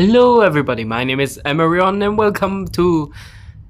Hello everybody, my name is Emerion and welcome to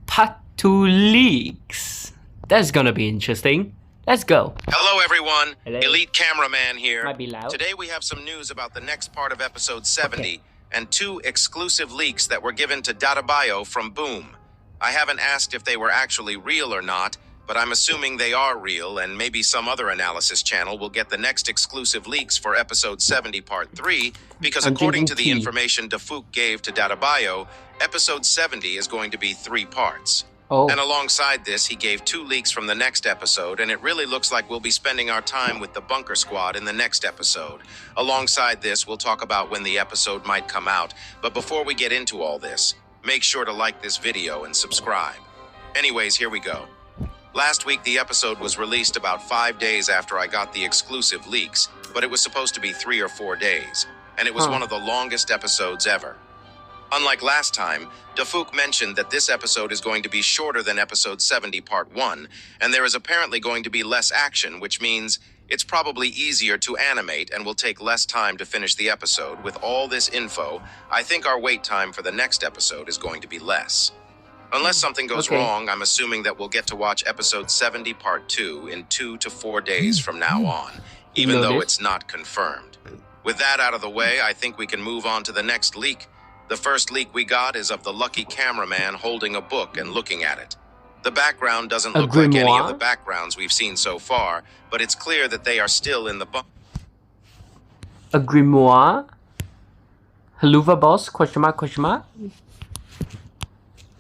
Part 2 Leaks. That's gonna be interesting. Let's go. Hello everyone, Hello. Elite Cameraman here. Might be loud. Today we have some news about the next part of episode 70 and two exclusive leaks that were given to Databio from Boom. I haven't asked if they were actually real or not, but I'm assuming they are real, and maybe some other analysis channel will get the next exclusive leaks for episode 70 part 3, because according to the information Dafuk gave to Databio, episode 70 is going to be 3 parts. Oh, And alongside this, he gave 2 leaks from the next episode, and it really looks like we'll be spending our time with the Bunker Squad in the next episode. Alongside this, we'll talk about when the episode might come out, but before we get into all this, make sure to like this video and subscribe. Anyways, here we go. Last week, the episode was released about 5 days after I got the exclusive leaks, but it was supposed to be 3 or 4 days, and it was one of the longest episodes ever. Unlike last time, Dafuk mentioned that this episode is going to be shorter than episode 70 part 1, and there is apparently going to be less action, which means it's probably easier to animate and will take less time to finish the episode. With all this info, I think our wait time for the next episode is going to be less. Unless something goes wrong, I'm assuming that we'll get to watch episode 70 part 2 in 2 to 4 days from now on, even though it's not confirmed. With that out of the way, I think we can move on to the next leak. The first leak we got is of the lucky cameraman holding a book and looking at it. The background doesn't look like any of the backgrounds we've seen so far, but it's clear that they are still in the a grimoire? Haluva boss? Question mark, question mark?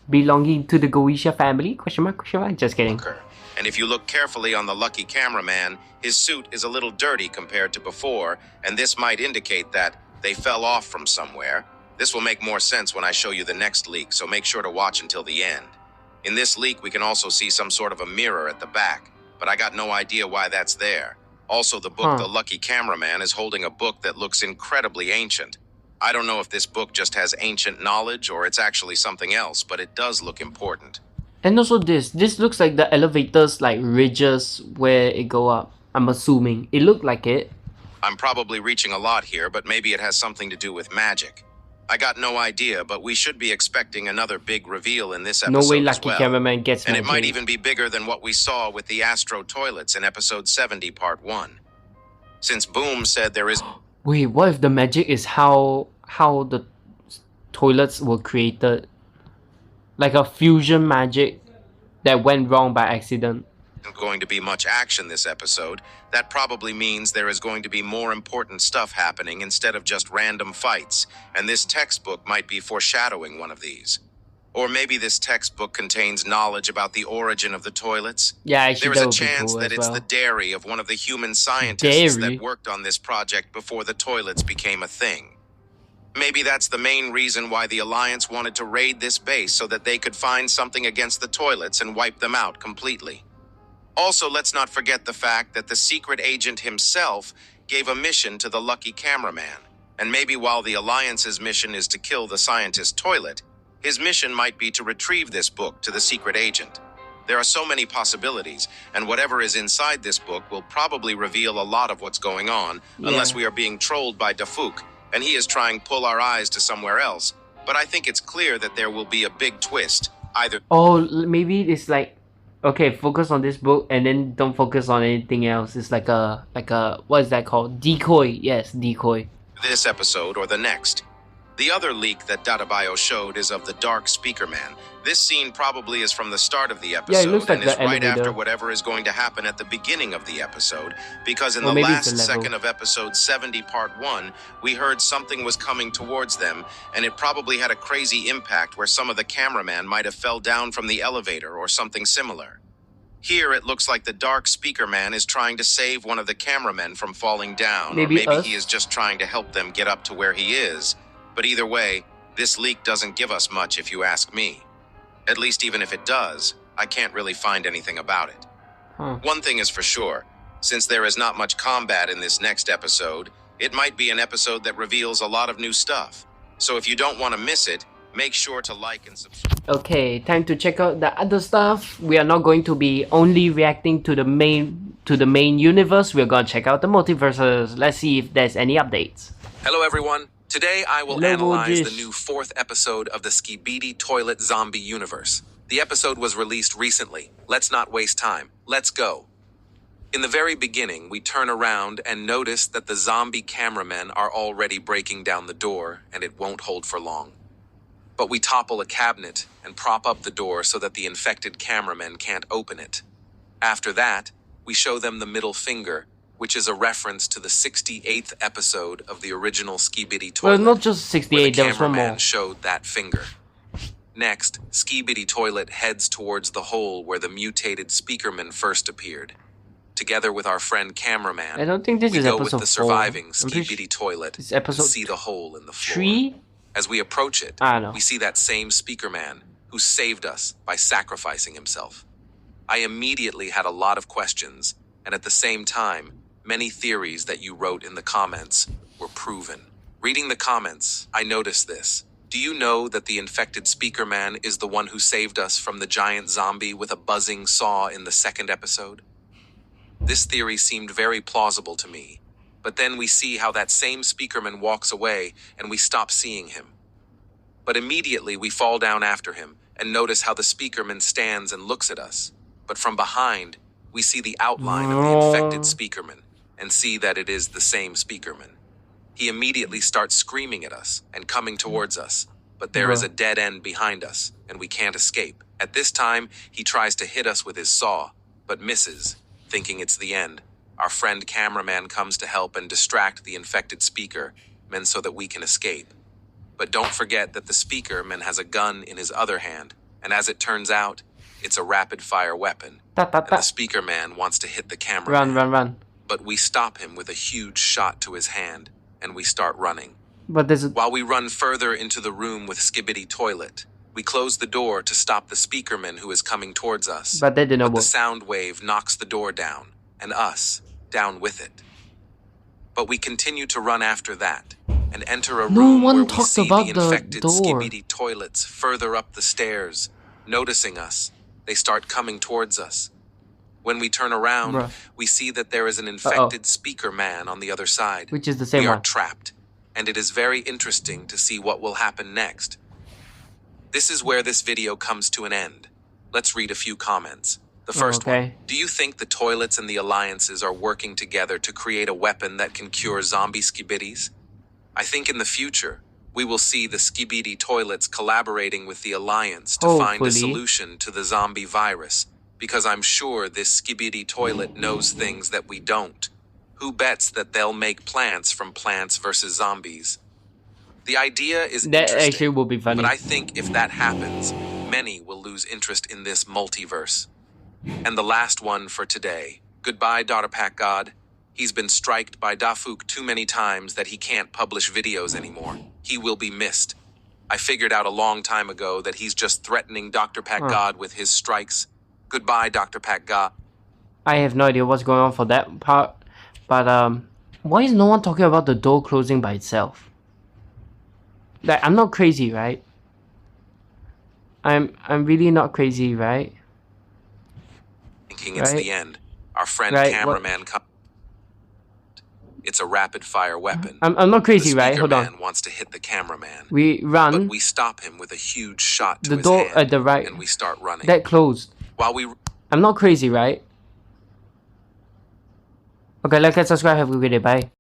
Belonging to the Goetia family? Question mark, question mark? Just kidding. bunker. And if you look carefully on the lucky cameraman, his suit is a little dirty compared to before, and this might indicate that they fell off from somewhere. This will make more sense when I show you the next leak, so make sure to watch until the end. In this leak, we can also see some sort of a mirror at the back, but I got no idea why that's there. Also, the book The Lucky Cameraman is holding a book that looks incredibly ancient. I don't know if this book just has ancient knowledge or it's actually something else, but it does look important. And also this looks like the elevators, like ridges where it go up. I'm assuming. It looked like it. I'm probably reaching a lot here, but maybe it has something to do with magic. I got no idea, but we should be expecting another big reveal in this episode No way as lucky well. cameraman gets And it might magic. even be bigger than what we saw with the Astro toilets in episode 70 part 1. Since Boom said there is... Wait, what if the magic is how the toilets were created? Like a fusion magic that went wrong by accident. going to be much action this episode, that probably means there is going to be more important stuff happening instead of just random fights, and this textbook might be foreshadowing one of these. Or maybe this textbook contains knowledge about the origin of the toilets. Yeah, actually There is that a would be chance cool that as it's well. the dairy of one of the human scientists Dairy? that worked on this project before the toilets became a thing. Maybe that's the main reason why the Alliance wanted to raid this base, so that they could find something against the toilets and wipe them out completely. Also, let's not forget the fact that the secret agent himself gave a mission to the lucky cameraman. And maybe while the Alliance's mission is to kill the scientist toilet, his mission might be to retrieve this book to the secret agent. There are so many possibilities, and whatever is inside this book will probably reveal a lot of what's going on, unless we are being trolled by Dafuk, and he is trying to pull our eyes to somewhere else. But I think it's clear that there will be a big twist, either... Oh, maybe it's like, okay, focus on this book and then don't focus on anything else. It's like a what is that called? Decoy. Yes, decoy. this episode or the next. The other leak that Databio showed is of the Dark Speaker Man. This scene probably is from the start of the episode, looks like and is the right elevator. after whatever is going to happen at the beginning of the episode, because in Or the maybe it's a last level. second of episode 70 part 1, we heard something was coming towards them, and it probably had a crazy impact where some of the cameraman might have fell down from the elevator or something similar. Here, it looks like the Dark Speaker Man is trying to save one of the cameramen from falling down, Maybe or maybe us? he is just trying to help them get up to where he is. But either way, this leak doesn't give us much if you ask me. At least even if it does, I can't really find anything about it. One thing is for sure, since there is not much combat in this next episode, it might be an episode that reveals a lot of new stuff. So if you don't want to miss it, make sure to like and subscribe. Okay, time to check out the other stuff. We are not going to be only reacting to the main universe. We're gonna check out the multiverses. Let's see if there's any updates. Hello everyone, Today, I will Hello, analyze the Mojis. new 4th episode of the Skibidi Toilet Zombie universe. The episode was released recently. Let's not waste time. Let's go. In the very beginning, we turn around and notice that the zombie cameramen are already breaking down the door, and it won't hold for long. But we topple a cabinet and prop up the door so that the infected cameramen can't open it. After that, we show them the middle finger, which is a reference to the 68th episode of the original Skibidi Well, Toilet, not just where the 68, there was one cameraman more. showed that finger. Next, Skibidi Toilet heads towards the hole where the mutated Speakerman first appeared. Together with our friend cameraman, I don't think this we is go with episode the 4. surviving I'm pretty Skibidi Toilet it's and episode see the hole in the floor. 3? As we approach it, I don't know. we see that same Speakerman who saved us by sacrificing himself. I immediately had a lot of questions, and at the same time, many theories that you wrote in the comments were proven. Reading the comments, I noticed this. Do you know that the infected Speakerman is the one who saved us from the giant zombie with a buzzing saw in the 2nd episode? This theory seemed very plausible to me, but then we see how that same Speakerman walks away and we stop seeing him. But immediately we fall down after him and notice how the Speakerman stands and looks at us. But from behind, we see the outline of the infected Speakerman and see that it is the same Speakerman. He immediately starts screaming at us and coming towards us, but there is a dead end behind us and we can't escape. At this time, he tries to hit us with his saw, but misses, thinking it's the end. Our friend cameraman comes to help and distract the infected Speakerman so that we can escape. But don't forget that the Speakerman has a gun in his other hand, and as it turns out, it's a rapid-fire weapon. And the Speakerman wants to hit the cameraman. Run. But we stop him with a huge shot to his hand, and we start running. But there's a... While we run further into the room with Skibidi Toilet, we close the door to stop the Speakerman who is coming towards us. But that didn't But the work. sound wave knocks the door down, and us down with it. But we continue to run after that, and enter a No room one where we talked see about the the infected door. Skibidi Toilets further up the stairs. Noticing us, they start coming towards us. When we turn around, Bruh. we see that there is an infected Speakerman on the other side. Which is the same We are one. trapped, and it is very interesting to see what will happen next. This is where this video comes to an end. Let's read a few comments. The first one. Do you think the toilets and the alliances are working together to create a weapon that can cure zombie Skibidis? I think in the future, we will see the Skibidi Toilets collaborating with the alliance to find a Hopefully. solution to the zombie virus, because I'm sure this Skibidi Toilet knows things that we don't. Who bets that they'll make plants from Plants vs. Zombies? The idea is That interesting, actually will be funny. but I think if that happens, many will lose interest in this multiverse. And the last one for today. Goodbye, Daughter Pack God. He's been striked by Dafuk too many times that he can't publish videos anymore. He will be missed. I figured out a long time ago that he's just threatening Dr. Pack God with his strikes. Goodbye, Dr. Pack God. I have no idea what's going on for that part. But why is no one talking about the door closing by itself? Like, I'm not crazy, right? I'm really not crazy, right? Thinking it's Right. the end. Our friend Right, cameraman comes. It's a rapid-fire weapon. I'm not crazy, the right? Hold Speakerman on. wants to hit the cameraman. We But run. we stop him with a huge shot to The his door hand, at the right. and we start running. That closed. While we I'm not crazy, right? Okay, like and subscribe. Have a good day. Bye.